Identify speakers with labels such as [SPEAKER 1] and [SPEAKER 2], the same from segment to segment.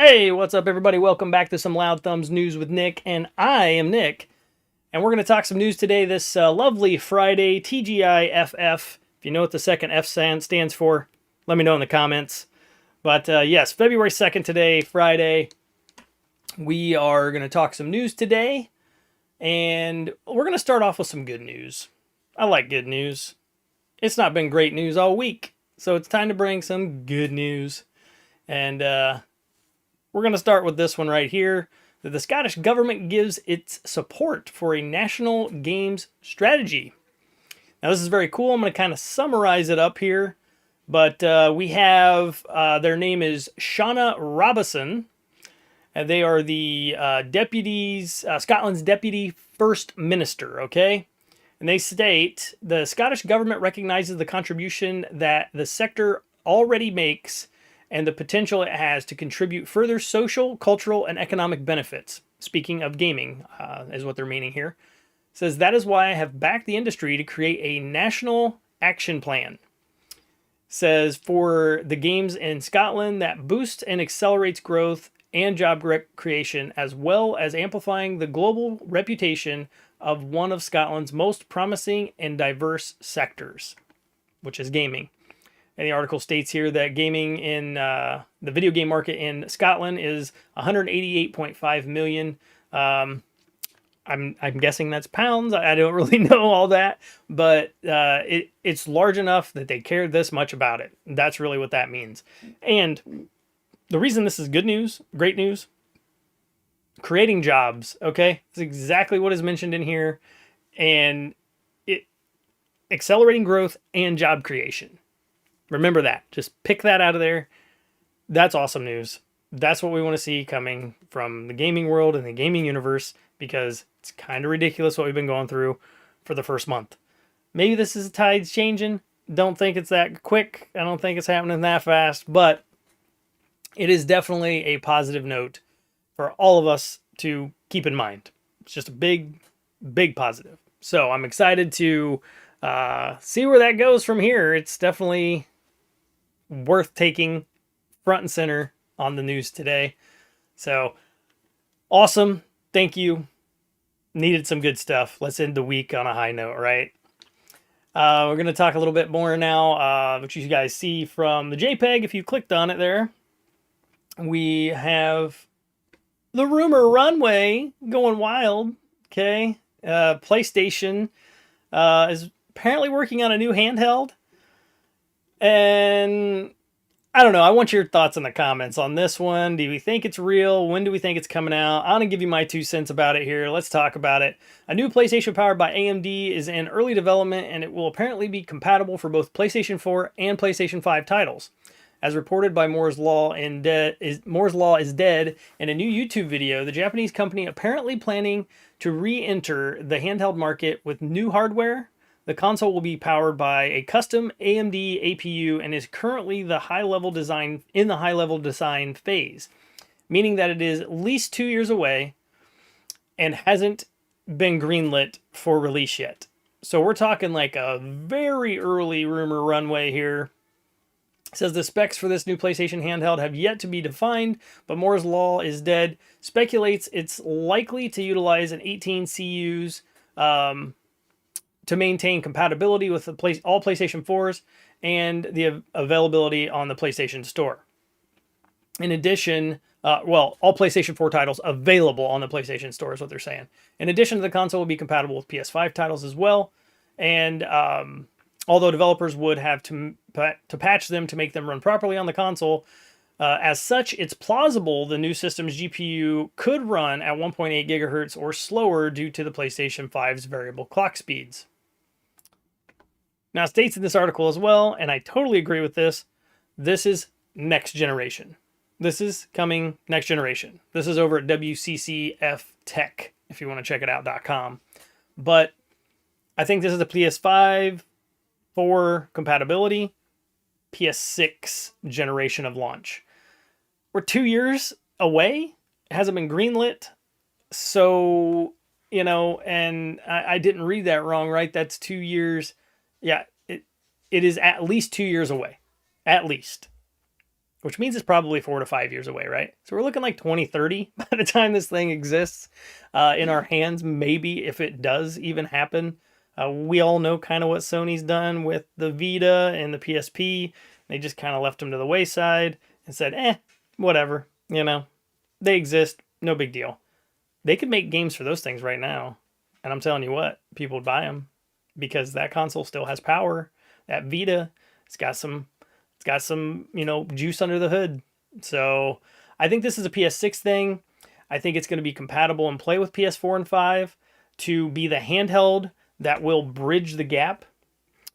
[SPEAKER 1] Hey, what's up, everybody? Welcome back to some Loud Thumbs News with Nick, and I am Nick. And we're going to talk some news today, this lovely Friday, TGIFF. If you know what the second F stands for, let me know in the comments. But yes, February 2nd today, Friday. We are going to talk some news today, and we're going to start off with some good news. I like good news. It's not been great news all week, so it's time to bring some good news. And we're going to start with this one right here, that the Scottish government gives its support for a national games strategy. Now, this is very cool. I'm going to kind of summarize it up here. But we have, their name is Shauna Robison. And they are the Scotland's Deputy First Minister, okay? And they state, the Scottish government recognizes the contribution that the sector already makes and the potential it has to contribute further social, cultural, and economic benefits. Speaking of gaming, is what they're meaning here. It says, that is why I have backed the industry to create a national action plan. It says, for the games in Scotland that boosts and accelerates growth and job creation, as well as amplifying the global reputation of one of Scotland's most promising and diverse sectors, which is gaming. And the article states here that gaming in the video game market in Scotland is 188.5 million. I'm guessing that's pounds. I don't really know all that, but it's large enough that they care this much about it. That's really what that means. And the reason this is good news, great news, creating jobs. Okay, that's exactly what is mentioned in here, and it accelerating growth and job creation. Remember that. Just pick that out of there. That's awesome news. That's what we want to see coming from the gaming world and the gaming universe, because it's kind of ridiculous what we've been going through for the first month. Maybe this is the tides changing. Don't think it's that quick. I don't think it's happening that fast, but it is definitely a positive note for all of us to keep in mind. It's just a big, big positive. So I'm excited to see where that goes from here. It's definitely worth taking front and center on the news today. So awesome. Thank you. Needed some good stuff. Let's end the week on a high note, right? We're going to talk a little bit more now, which you guys see from the JPEG. If you clicked on it there, we have the rumor runway going wild. Okay. PlayStation is apparently working on a new handheld. And I don't know. I want your thoughts in the comments on this one. Do we think it's real? When do we think it's coming out? I'm going to give you my 2 cents about it here. Let's talk about it. A new PlayStation powered by AMD is in early development, and it will apparently be compatible for both PlayStation 4 and PlayStation 5 titles. As reported by Moore's Law is Dead in a new YouTube video, the Japanese company apparently planning to re-enter the handheld market with new hardware. The console will be powered by a custom AMD APU and is currently in the high-level design phase, meaning that it is at least 2 years away and hasn't been greenlit for release yet. So we're talking like a very early rumor runway here. It says the specs for this new PlayStation handheld have yet to be defined, but Moore's Law is Dead speculates it's likely to utilize an 18 CUs to maintain compatibility with all PlayStation 4s and the availability on the PlayStation Store. In addition, all PlayStation 4 titles available on the PlayStation Store is what they're saying. In addition, the console will be compatible with PS5 titles as well. And although developers would have to patch them to make them run properly on the console, as such, it's plausible the new system's GPU could run at 1.8 gigahertz or slower due to the PlayStation 5's variable clock speeds. Now, it states in this article as well, and I totally agree with this, this is next generation. This is coming next generation. This is over at WCCF Tech, if you want to check it out.com. But I think this is the PS5 for compatibility, PS6 generation of launch. We're 2 years away. It hasn't been greenlit. So, and I didn't read that wrong, right? That's 2 years. Yeah, it is at least 2 years away. At least. which means it's probably 4 to 5 years away, right? So we're looking like 2030 by the time this thing exists in our hands, maybe if it does even happen. We all know kind of what Sony's done with the Vita and the PSP. They just kind of left them to the wayside and said, whatever, they exist, no big deal. They could make games for those things right now. And I'm telling you what, people would buy them because that console still has power. That Vita, it's got some, juice under the hood. So I think this is a PS6 thing. I think it's going to be compatible and play with PS4 and 5 to be the handheld that will bridge the gap.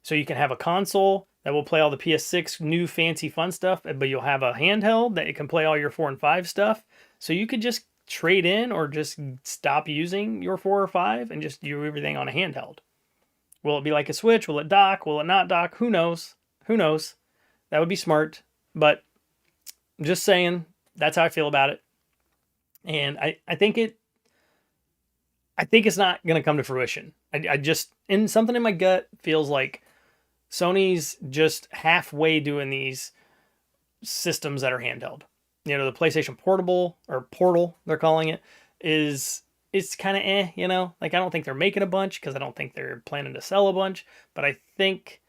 [SPEAKER 1] So you can have a console that will play all the PS6 new fancy fun stuff, but you'll have a handheld that it can play all your 4 and 5 stuff. So you could just trade in or just stop using your 4 or 5 and just do everything on a handheld. Will it be like a Switch? Will it dock? Will it not dock? Who knows? Who knows? That would be smart, but I'm just saying that's how I feel about it. And I think it's not going to come to fruition. I just, in something in my gut, feels like Sony's just halfway doing these systems that are handheld. The PlayStation Portable, or Portal, they're calling it, it's kind of like I don't think they're making a bunch because I don't think they're planning to sell a bunch, but I think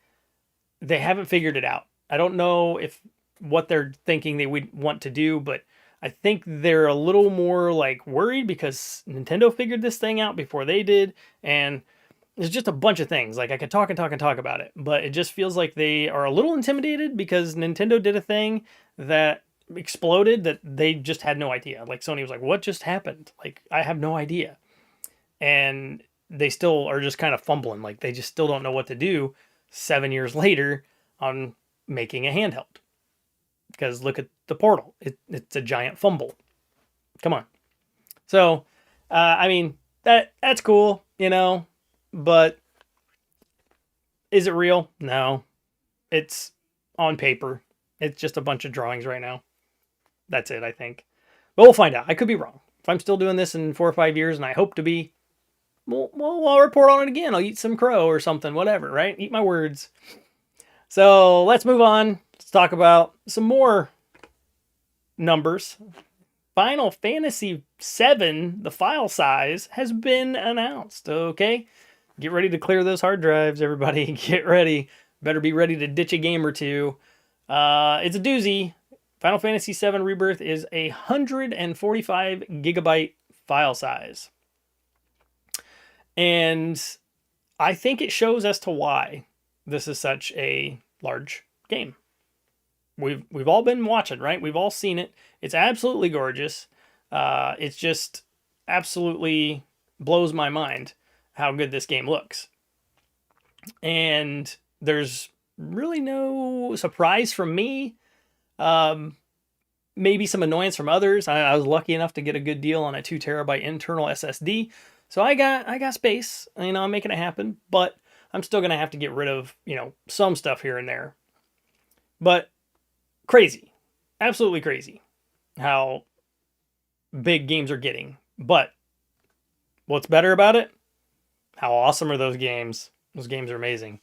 [SPEAKER 1] they haven't figured it out. I don't know if what they're thinking they would want to do, but I think they're a little more like worried because Nintendo figured this thing out before they did, and there's just a bunch of things. Like I could talk and talk and talk about it, but it just feels like they are a little intimidated because Nintendo did a thing that exploded that they just had no idea. Like Sony was like, what just happened? Like, I have no idea. And they still are just kind of fumbling. Like they just still don't know what to do 7 years later on making a handheld. Because look at the Portal. It's a giant fumble. Come on. So, that's cool, but is it real? No. It's on paper. It's just a bunch of drawings right now. That's it, I think. But we'll find out. I could be wrong. If I'm still doing this in 4 or 5 years, and I hope to be, I'll report on it again. I'll eat some crow or something, whatever, right? Eat my words. So let's move on. Let's talk about some more numbers. Final Fantasy VII, the file size, has been announced, okay? Get ready to clear those hard drives, everybody. Get ready. Better be ready to ditch a game or two. It's a doozy. Final Fantasy VII Rebirth is 145 gigabyte file size. And I think it shows as to why this is such a large game. We've all been watching, right? We've all seen it. It's absolutely gorgeous. It's just absolutely blows my mind how good this game looks. And there's really no surprise from me. Maybe some annoyance from others. I was lucky enough to get a good deal on a 2 terabyte internal SSD. So I got space, I'm making it happen, but I'm still going to have to get rid of, some stuff here and there. But crazy, absolutely crazy how big games are getting. But what's better about it? How awesome are those games? Those games are amazing.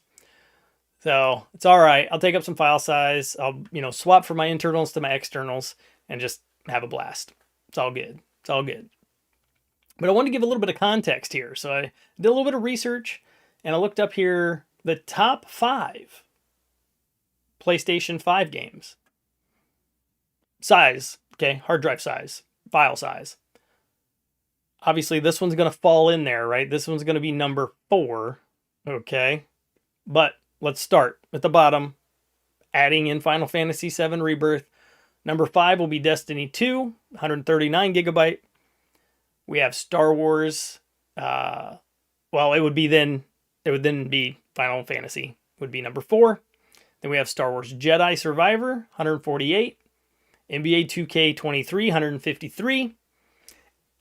[SPEAKER 1] So it's all right. I'll take up some file size. I'll, swap from my internals to my externals and just have a blast. It's all good. It's all good. But I want to give a little bit of context here. So I did a little bit of research and I looked up here the top 5 PlayStation 5 games. Size, okay, hard drive size, file size. Obviously, this one's going to fall in there, right? This one's going to be number 4, okay? But let's start at the bottom, adding in Final Fantasy VII Rebirth. Number 5 will be Destiny 2, 139 gigabyte. We have Star Wars. It would then be Final Fantasy would be number 4. Then we have Star Wars Jedi Survivor, 148. NBA 2K23, 153.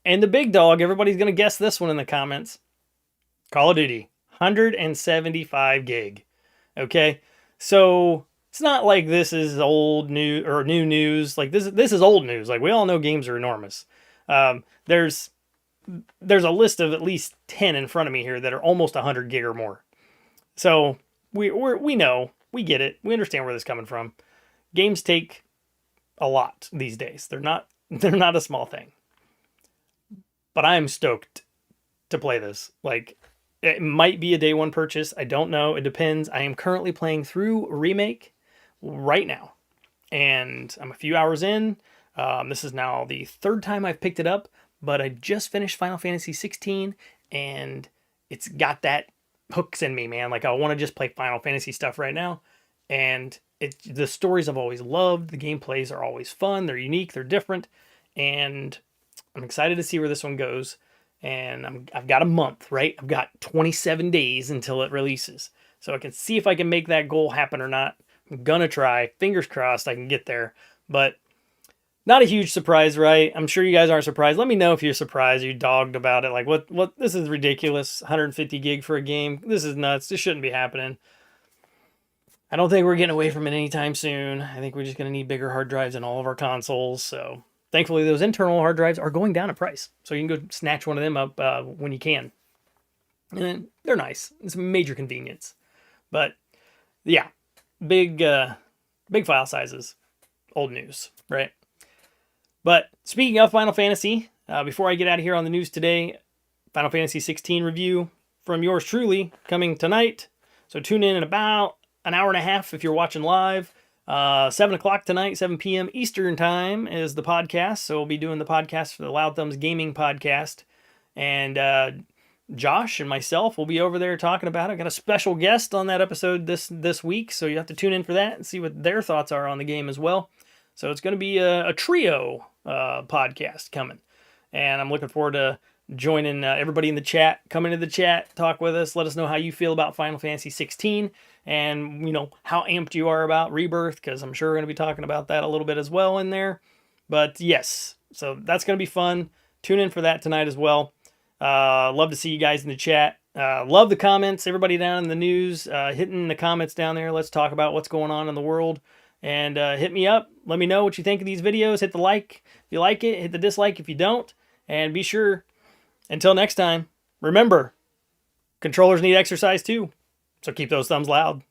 [SPEAKER 1] And the big dog, everybody's going to guess this one in the comments. Call of Duty, 175 gig. Okay, so it's not like this is old news or new news. Like this is old news. Like we all know games are enormous. There's a list of at least 10 in front of me here that are almost 100 gig or more. So we know, we get it, we understand where this is coming from. Games take a lot these days. They're not they're not a small thing. But I am stoked to play this. Like, it might be a day one purchase. I don't know. It depends. I am currently playing through Remake right now, and I'm a few hours in. This is now the third time I've picked it up, but I just finished Final Fantasy 16, and it's got that hooks in me, man. Like, I want to just play Final Fantasy stuff right now, and the stories I've always loved. The gameplays are always fun. They're unique. They're different, and I'm excited to see where this one goes. And I've got a month, right? I've got 27 days until it releases, so I can see if I can make that goal happen or not. I'm gonna try. Fingers crossed I can get there, but not a huge surprise, right? I'm sure you guys aren't surprised. Let me know if you're surprised or you dogged about it. Like, what, this is ridiculous. 150 gig for a game. This is nuts. This shouldn't be happening. I don't think we're getting away from it anytime soon. I think we're just going to need bigger hard drives in all of our consoles. So thankfully, those internal hard drives are going down in price. So you can go snatch one of them up when you can. And they're nice. It's a major convenience. But yeah, big file sizes. Old news, right? But speaking of Final Fantasy, before I get out of here on the news today, Final Fantasy 16 review from yours truly coming tonight. So tune in about an hour and a half if you're watching live. 7 o'clock tonight, 7 p.m. Eastern time is the podcast. So we'll be doing the podcast for the Loud Thumbs Gaming Podcast. And Josh and myself will be over there talking about it. I've got a special guest on that episode this week, so you have to tune in for that and see what their thoughts are on the game as well. So it's going to be a trio podcast coming. And I'm looking forward to joining everybody in the chat. Come into the chat, talk with us, let us know how you feel about Final Fantasy 16 and, you know, how amped you are about Rebirth, because I'm sure we're going to be talking about that a little bit as well in there. But yes, so that's going to be fun. Tune in for that tonight as well. Love to see you guys in the chat. Love the comments, everybody down in the news, hitting the comments down there. Let's talk about what's going on in the world. And hit me up. Let me know what you think of these videos. Hit the like if you like it. Hit the dislike if you don't. And be sure, until next time, remember, controllers need exercise too. So keep those thumbs loud.